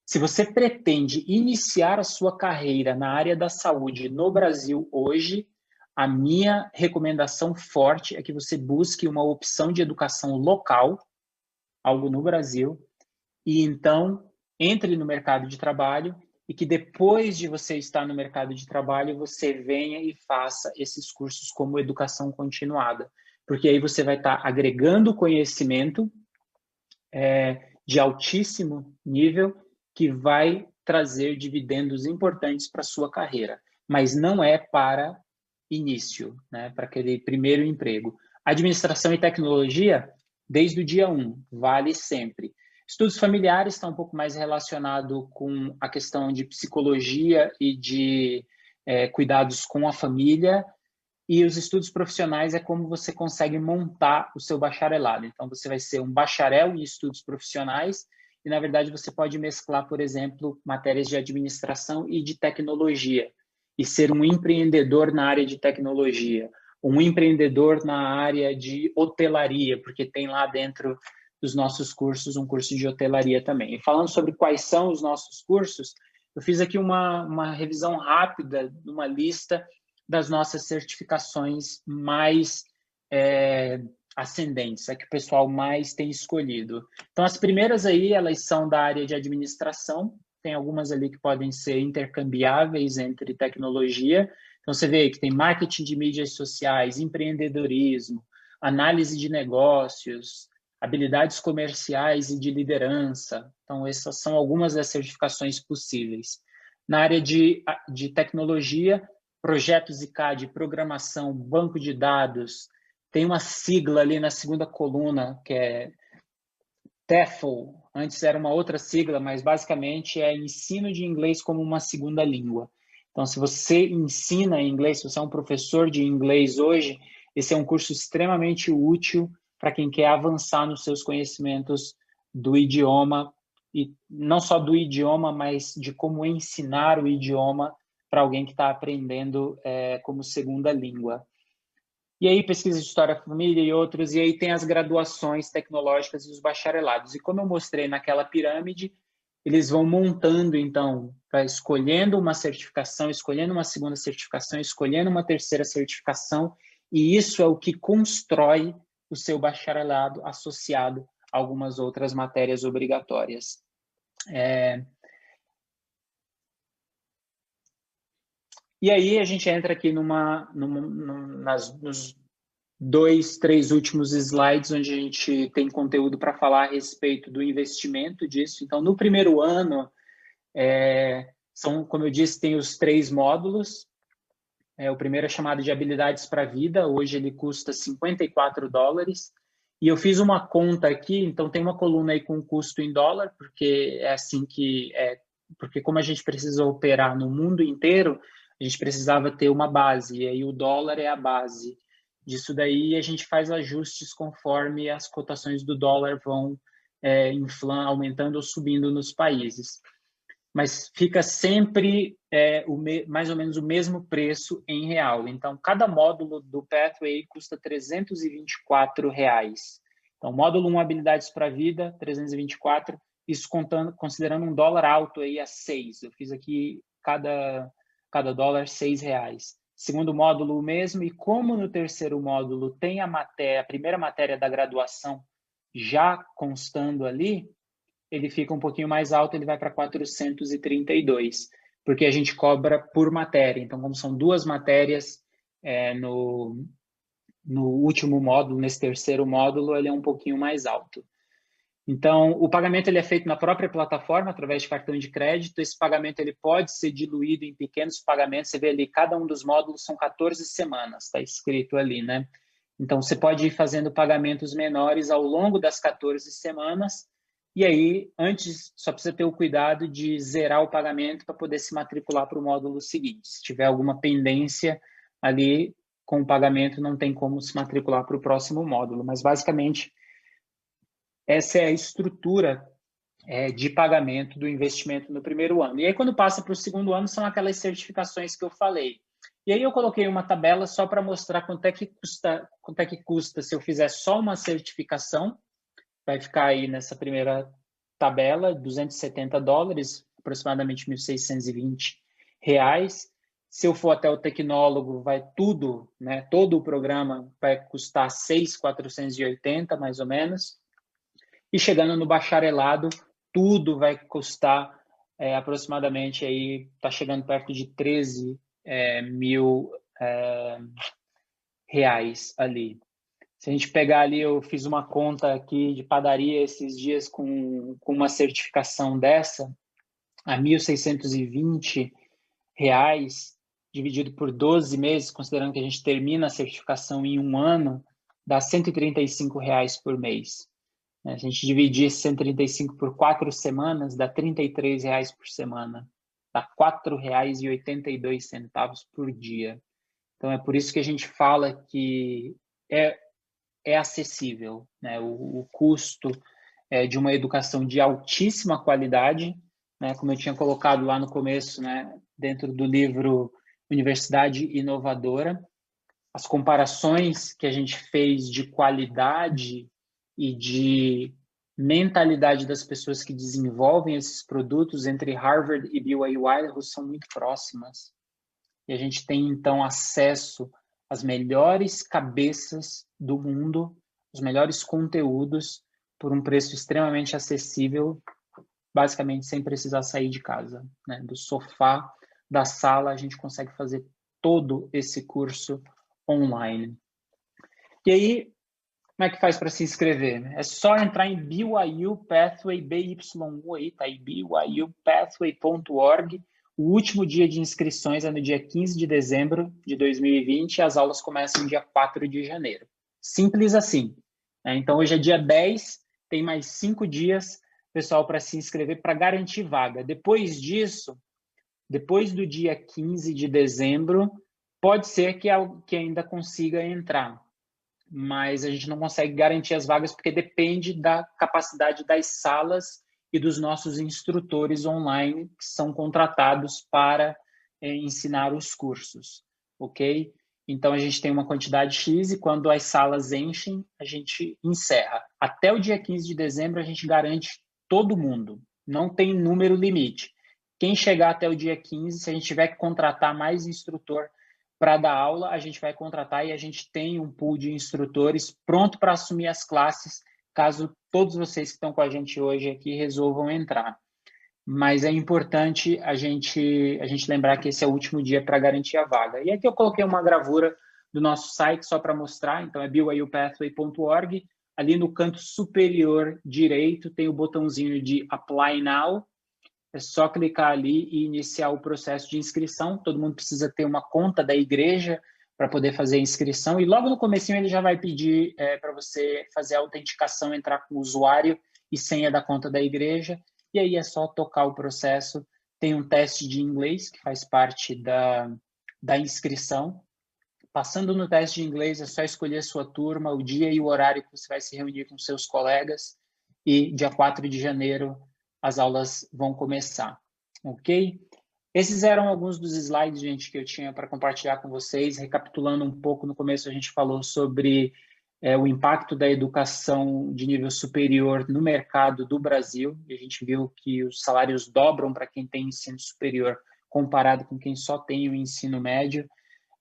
Se você pretende iniciar a sua carreira na área da saúde no Brasil hoje, a minha recomendação forte é que você busque uma opção de educação local, algo no Brasil, e então entre no mercado de trabalho e que depois de você estar no mercado de trabalho, você venha e faça esses cursos como educação continuada, porque aí você vai estar agregando conhecimento de altíssimo nível que vai trazer dividendos importantes para a sua carreira, mas não é para início, né, para aquele primeiro emprego. Administração e tecnologia, desde o dia 1, vale sempre. Estudos familiares está um pouco mais relacionado com a questão de psicologia e de cuidados com a família, e os estudos profissionais é como você consegue montar o seu bacharelado. Então, você vai ser um bacharel em estudos profissionais e, na verdade, você pode mesclar, por exemplo, matérias de administração e de tecnologia e ser um empreendedor na área de tecnologia, um empreendedor na área de hotelaria, porque tem lá dentro dos nossos cursos um curso de hotelaria também. E falando sobre quais são os nossos cursos, eu fiz aqui uma revisão rápida de uma lista das nossas certificações mais ascendentes, é que o pessoal mais tem escolhido. Então, as primeiras aí, elas são da área de administração, tem algumas ali que podem ser intercambiáveis entre tecnologia. Então, você vê que tem marketing de mídias sociais, empreendedorismo, análise de negócios, habilidades comerciais e de liderança. Então, essas são algumas das certificações possíveis. Na área de tecnologia, projetos ICAD, programação, banco de dados, tem uma sigla ali na segunda coluna, que é TEFL, antes era uma outra sigla, mas basicamente é ensino de inglês como uma segunda língua. Então, se você ensina inglês, se você é um professor de inglês hoje, esse é um curso extremamente útil para quem quer avançar nos seus conhecimentos do idioma, e não só do idioma, mas de como ensinar o idioma para alguém que está aprendendo como segunda língua. E aí, pesquisa de história da família e outros, e aí tem as graduações tecnológicas e os bacharelados. E como eu mostrei naquela pirâmide, eles vão montando, então, escolhendo uma certificação, escolhendo uma segunda certificação, escolhendo uma terceira certificação, e isso é o que constrói o seu bacharelado associado a algumas outras matérias obrigatórias. E aí a gente entra aqui nos 2, 3 últimos slides, onde a gente tem conteúdo para falar a respeito do investimento disso. Então, no primeiro ano, como eu disse, tem os 3 módulos. O primeiro é chamado de Habilidades para a Vida, hoje ele custa $54. E eu fiz uma conta aqui, então tem uma coluna aí com custo em dólar, porque é assim porque como a gente precisa operar no mundo inteiro, a gente precisava ter uma base, e aí o dólar é a base. Disso daí a gente faz ajustes conforme as cotações do dólar vão aumentando ou subindo nos países. Mas fica sempre mais ou menos o mesmo preço em real. Então, cada módulo do Pathway custa R$324. Então, módulo 1, habilidades para a vida, 324, isso considerando um dólar alto aí a 6. Eu fiz aqui cada dólar R$6. Segundo módulo, o mesmo. E como no terceiro módulo tem a primeira matéria da graduação já constando ali, ele fica um pouquinho mais alto, ele vai para 432, porque a gente cobra por matéria. Então, como são 2 matérias no último módulo, nesse terceiro módulo, ele é um pouquinho mais alto. Então, o pagamento ele é feito na própria plataforma, através de cartão de crédito. Esse pagamento ele pode ser diluído em pequenos pagamentos. Você vê ali, cada um dos módulos são 14 semanas, está escrito ali, né? Então, você pode ir fazendo pagamentos menores ao longo das 14 semanas. E aí, antes, só precisa ter o cuidado de zerar o pagamento para poder se matricular para o módulo seguinte. Se tiver alguma pendência ali com o pagamento, não tem como se matricular para o próximo módulo. Mas, basicamente, essa é a estrutura de pagamento do investimento no primeiro ano. E aí, quando passa para o segundo ano, são aquelas certificações que eu falei. E aí eu coloquei uma tabela só para mostrar quanto é que custa se eu fizer só uma certificação. Vai ficar aí nessa primeira tabela, $270, aproximadamente R$1.620. Se eu for até o tecnólogo, vai tudo, né? Todo o programa vai custar R$6.480, mais ou menos. E chegando no bacharelado, tudo vai custar aproximadamente aí, está chegando perto de 13 mil reais ali. Se a gente pegar ali, eu fiz uma conta aqui de padaria esses dias com uma certificação dessa, a R$1.620, dividido por 12 meses, considerando que a gente termina a certificação em um ano, dá R$135 por mês. Se a gente dividir esse 135 por 4 semanas, dá R$33 por semana. Dá R$4,82 por dia. Então, é por isso que a gente fala que é acessível, né? O custo de uma educação de altíssima qualidade, né? Como eu tinha colocado lá no começo, né? Dentro do livro Universidade Inovadora, as comparações que a gente fez de qualidade e de mentalidade das pessoas que desenvolvem esses produtos entre Harvard e BYU Idaho são muito próximas. E a gente tem, então, acesso às melhores cabeças do mundo, os melhores conteúdos, por um preço extremamente acessível, basicamente sem precisar sair de casa, né? Do sofá, da sala, a gente consegue fazer todo esse curso online. E aí, como é que faz para se inscrever? É só entrar em BYU Pathway, BYU aí, tá aí, byupathway.org. O último dia de inscrições é no dia 15 de dezembro de 2020 e as aulas começam dia 4 de janeiro. Simples assim. Então, hoje é dia 10, tem mais 5 dias, pessoal, para se inscrever, para garantir vaga. Depois disso, depois do dia 15 de dezembro, pode ser que ainda consiga entrar, mas a gente não consegue garantir as vagas porque depende da capacidade das salas e dos nossos instrutores online que são contratados para ensinar os cursos, ok? Então, a gente tem uma quantidade X e quando as salas enchem, a gente encerra. Até o dia 15 de dezembro, a gente garante todo mundo. Não tem número limite. Quem chegar até o dia 15, se a gente tiver que contratar mais instrutor para dar aula, a gente vai contratar e a gente tem um pool de instrutores pronto para assumir as classes, caso todos vocês que estão com a gente hoje aqui resolvam entrar. Mas é importante a gente lembrar que esse é o último dia para garantir a vaga. E aqui eu coloquei uma gravura do nosso site só para mostrar, então é byupathway.org. Ali no canto superior direito tem o botãozinho de Apply Now. É só clicar ali e iniciar o processo de inscrição. Todo mundo precisa ter uma conta da igreja para poder fazer a inscrição. E logo no comecinho ele já vai pedir para você fazer a autenticação, entrar com o usuário e senha da conta da igreja. E aí é só tocar o processo. Tem um teste de inglês que faz parte da inscrição. Passando no teste de inglês, é só escolher a sua turma, o dia e o horário que você vai se reunir com seus colegas. E dia 4 de janeiro as aulas vão começar, ok? Esses eram alguns dos slides, gente, que eu tinha para compartilhar com vocês. Recapitulando um pouco, no começo a gente falou sobre o impacto da educação de nível superior no mercado do Brasil. E a gente viu que os salários dobram para quem tem ensino superior comparado com quem só tem o ensino médio.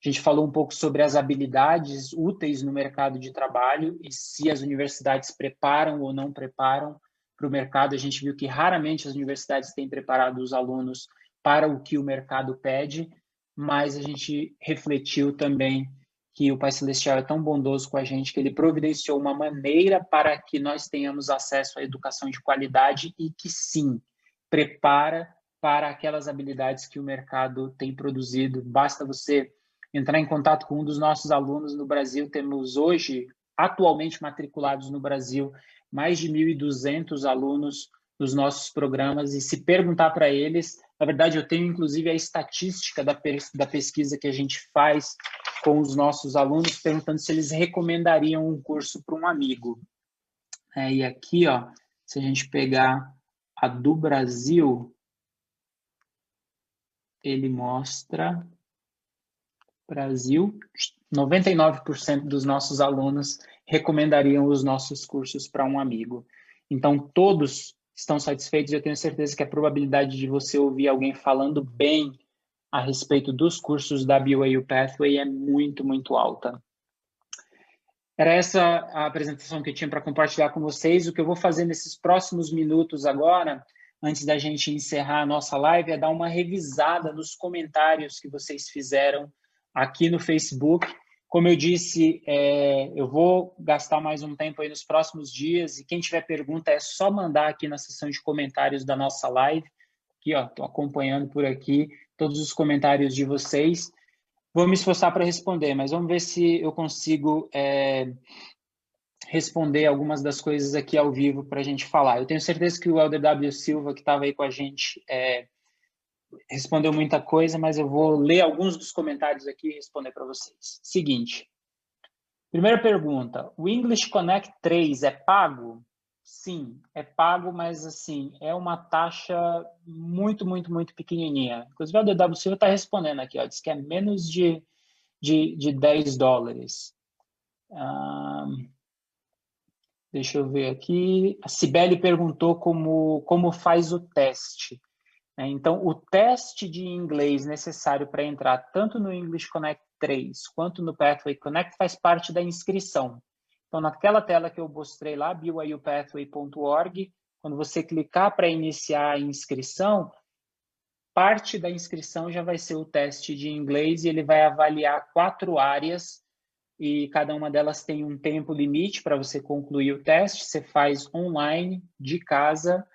A gente falou um pouco sobre as habilidades úteis no mercado de trabalho e se as universidades preparam ou não preparam para o mercado. A gente viu que raramente as universidades têm preparado os alunos para o que o mercado pede, mas a gente refletiu também que o Pai Celestial é tão bondoso com a gente que ele providenciou uma maneira para que nós tenhamos acesso à educação de qualidade e que, sim, prepara para aquelas habilidades que o mercado tem produzido. Basta você entrar em contato com um dos nossos alunos no Brasil. Temos hoje, atualmente matriculados no Brasil, mais de 1.200 alunos nos nossos programas, e se perguntar para eles, na verdade eu tenho inclusive a estatística da pesquisa que a gente faz com os nossos alunos, perguntando se eles recomendariam um curso para um amigo. E aqui, ó, se a gente pegar a do Brasil, ele mostra, Brasil, 99% dos nossos alunos recomendariam os nossos cursos para um amigo. Então, todos estão satisfeitos, e eu tenho certeza que a probabilidade de você ouvir alguém falando bem a respeito dos cursos da BYU Pathway é muito, muito alta. Era essa a apresentação que eu tinha para compartilhar com vocês. O que eu vou fazer nesses próximos minutos agora, antes da gente encerrar a nossa live, é dar uma revisada nos comentários que vocês fizeram aqui no Facebook. Como eu disse, eu vou gastar mais um tempo aí nos próximos dias, e quem tiver pergunta é só mandar aqui na seção de comentários da nossa live. Aqui, ó, estou acompanhando por aqui todos os comentários de vocês. Vou me esforçar para responder, mas vamos ver se eu consigo responder algumas das coisas aqui ao vivo para a gente falar. Eu tenho certeza que o Elder W. Silva, que estava aí com a gente, respondeu muita coisa, mas eu vou ler alguns dos comentários aqui e responder para vocês. Seguinte, primeira pergunta, o English Connect 3 é pago? Sim, é pago, mas assim, é uma taxa muito, muito, muito pequenininha. Inclusive, o DW Silva está respondendo aqui, ó, diz que é menos de $10. Deixa eu ver aqui. A Cibele perguntou como faz o teste. Então, o teste de inglês necessário para entrar tanto no English Connect 3 quanto no Pathway Connect faz parte da inscrição. Então, naquela tela que eu mostrei lá, byupathway.org, quando você clicar para iniciar a inscrição, parte da inscrição já vai ser o teste de inglês, e ele vai avaliar 4 áreas, e cada uma delas tem um tempo limite para você concluir o teste. Você faz online, de casa,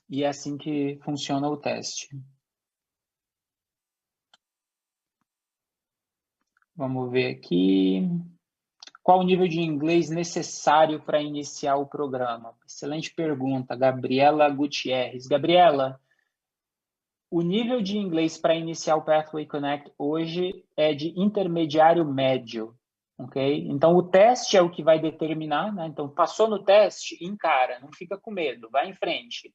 e é assim que funciona o teste. Vamos ver aqui. Qual o nível de inglês necessário para iniciar o programa? Excelente pergunta, Gabriela Gutierrez. Gabriela, o nível de inglês para iniciar o Pathway Connect hoje é de intermediário médio, ok? Então, o teste é o que vai determinar, né? Então, passou no teste, encara, não fica com medo, vai em frente.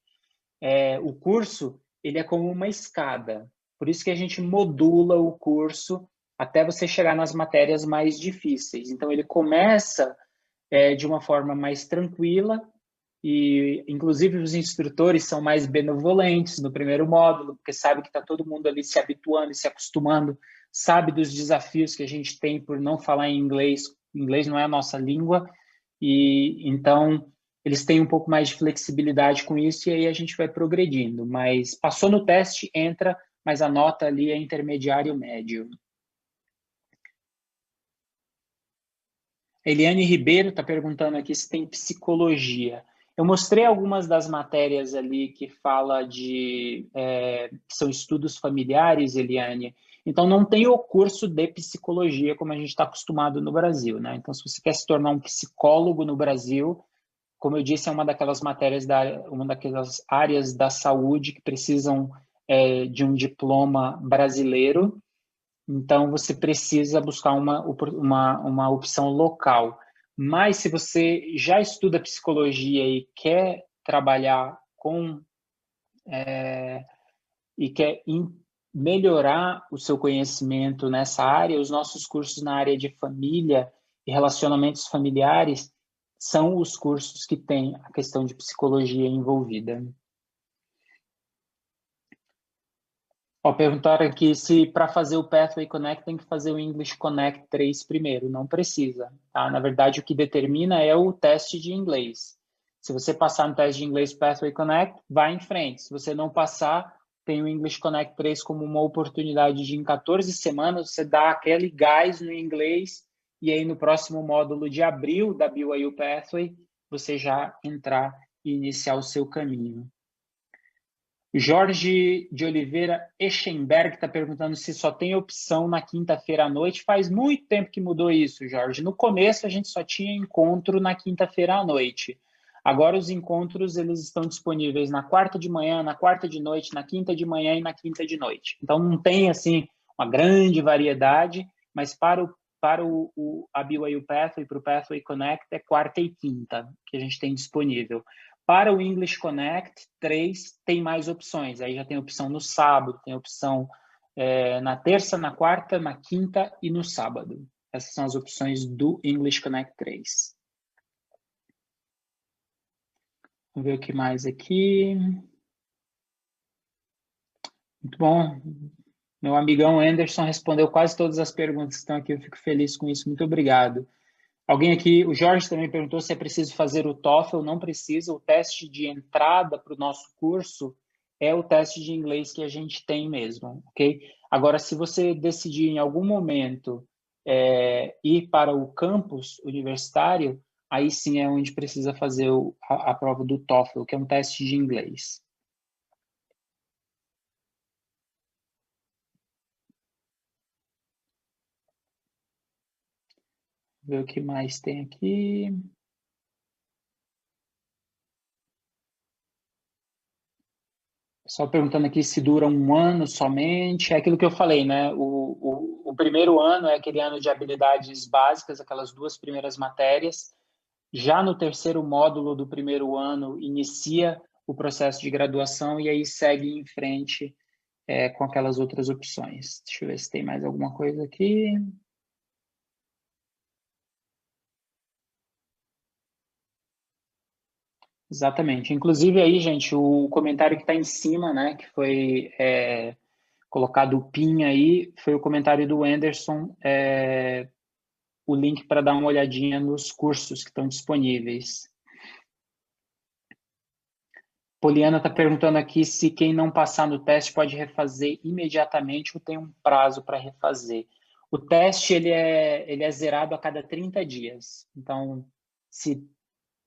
O curso, ele é como uma escada, por isso que a gente modula o curso até você chegar nas matérias mais difíceis. Então, ele começa de uma forma mais tranquila, e, inclusive, os instrutores são mais benevolentes no primeiro módulo, porque sabe que está todo mundo ali se habituando e se acostumando, sabe dos desafios que a gente tem por não falar em inglês. Inglês não é a nossa língua, e então eles têm um pouco mais de flexibilidade com isso, e aí a gente vai progredindo. Mas passou no teste, entra, mas a nota ali é intermediário médio. Eliane Ribeiro está perguntando aqui se tem psicologia. Eu mostrei algumas das matérias ali que fala que são estudos familiares, Eliane. Então, não tem o curso de psicologia como a gente está acostumado no Brasil, né? Então, se você quer se tornar um psicólogo no Brasil, como eu disse, é uma daquelas matérias, uma daquelas áreas da saúde que precisam de um diploma brasileiro. Então, você precisa buscar uma opção local. Mas, se você já estuda psicologia e quer trabalhar e quer melhorar o seu conhecimento nessa área, os nossos cursos na área de família e relacionamentos familiares são os cursos que têm a questão de psicologia envolvida. Perguntaram aqui se para fazer o Pathway Connect tem que fazer o English Connect 3 primeiro. Não precisa, tá? Na verdade, o que determina é o teste de inglês. Se você passar no teste de inglês Pathway Connect, vai em frente. Se você não passar, tem o English Connect 3 como uma oportunidade de, em 14 semanas, você dar aquele gás no inglês e aí no próximo módulo de abril da BYU Pathway, você já entrar e iniciar o seu caminho. Jorge de Oliveira Eschenberg está perguntando se só tem opção na quinta-feira à noite. Faz muito tempo que mudou isso, Jorge. No começo, a gente só tinha encontro na quinta-feira à noite. Agora, os encontros eles estão disponíveis na quarta de manhã, na quarta de noite, na quinta de manhã e na quinta de noite. Então, não tem assim uma grande variedade, mas para a BYU Pathway, para o Pathway Connect, é quarta e quinta que a gente tem disponível. Para o English Connect 3, tem mais opções. Aí já tem opção no sábado, tem opção na terça, na quarta, na quinta e no sábado. Essas são as opções do English Connect 3. Vamos ver o que mais aqui. Muito bom. Meu amigão Anderson respondeu quase todas as perguntas que estão aqui. Eu fico feliz com isso. Muito obrigado. Alguém aqui, o Jorge também perguntou se é preciso fazer o TOEFL. Não precisa. O teste de entrada para o nosso curso é o teste de inglês que a gente tem mesmo, ok? Agora, se você decidir em algum momento ir para o campus universitário, aí sim é onde precisa fazer a prova do TOEFL, que é um teste de inglês. Ver o que mais tem aqui. Só perguntando aqui se dura um ano somente. É aquilo que eu falei, né? O primeiro ano é aquele ano de habilidades básicas, aquelas 2 primeiras matérias. Já no terceiro módulo do primeiro ano, inicia o processo de graduação e aí segue em frente com aquelas outras opções. Deixa eu ver se tem mais alguma coisa aqui. Exatamente. Inclusive aí, gente, o comentário que está em cima, né, que foi colocado o PIN aí, foi o comentário do Anderson, o link para dar uma olhadinha nos cursos que estão disponíveis. Poliana está perguntando aqui se quem não passar no teste pode refazer imediatamente ou tem um prazo para refazer. O teste ele é zerado a cada 30 dias. Então, se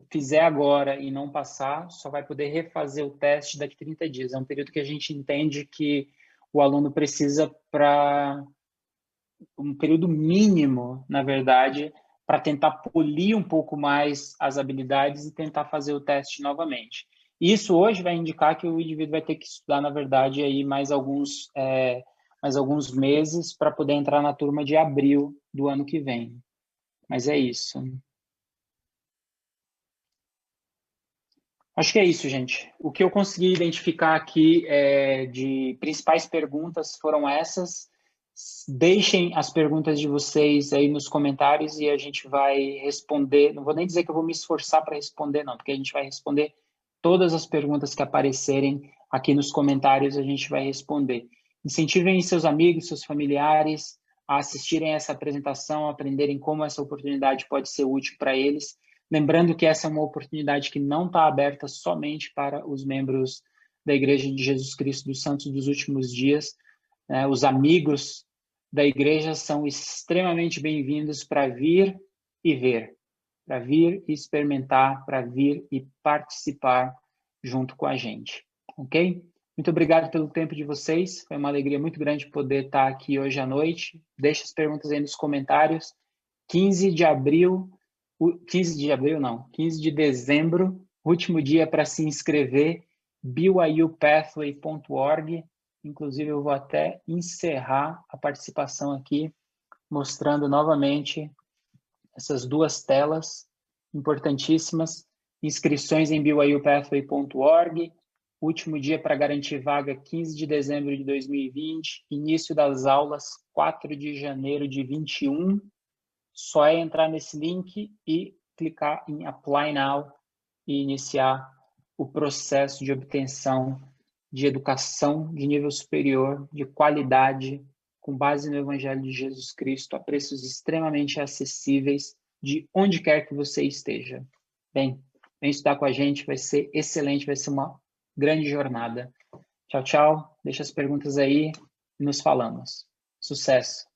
fizer agora e não passar, só vai poder refazer o teste daqui a 30 dias. É um período que a gente entende que o aluno precisa para um período mínimo, na verdade, para tentar polir um pouco mais as habilidades e tentar fazer o teste novamente. Isso hoje vai indicar que o indivíduo vai ter que estudar, na verdade, aí mais alguns meses para poder entrar na turma de abril do ano que vem. Mas é isso. Acho que é isso, gente. O que eu consegui identificar aqui de principais perguntas foram essas. Deixem as perguntas de vocês aí nos comentários e a gente vai responder. Não vou nem dizer que eu vou me esforçar para responder, não, porque a gente vai responder todas as perguntas que aparecerem aqui nos comentários, a gente vai responder. Incentivem seus amigos, seus familiares a assistirem essa apresentação, a aprenderem como essa oportunidade pode ser útil para eles. Lembrando que essa é uma oportunidade que não está aberta somente para os membros da Igreja de Jesus Cristo dos Santos dos Últimos Dias. Os amigos da igreja são extremamente bem-vindos para vir e ver, para vir e experimentar, para vir e participar junto com a gente, ok? Muito obrigado pelo tempo de vocês, foi uma alegria muito grande poder estar aqui hoje à noite. Deixe as perguntas aí nos comentários. 15 de dezembro, último dia para se inscrever, byupathway.org. Inclusive, eu vou até encerrar a participação aqui, mostrando novamente essas 2 telas importantíssimas. Inscrições em byupathway.org. Último dia para garantir vaga, 15 de dezembro de 2020. Início das aulas, 4 de janeiro de 21. Só é entrar nesse link e clicar em Apply Now e iniciar o processo de obtenção de educação de nível superior, de qualidade, com base no Evangelho de Jesus Cristo, a preços extremamente acessíveis, de onde quer que você esteja. Bem, Vem estudar com a gente, vai ser excelente, vai ser uma grande jornada. Tchau, tchau. Deixa as perguntas aí e nos falamos. Sucesso!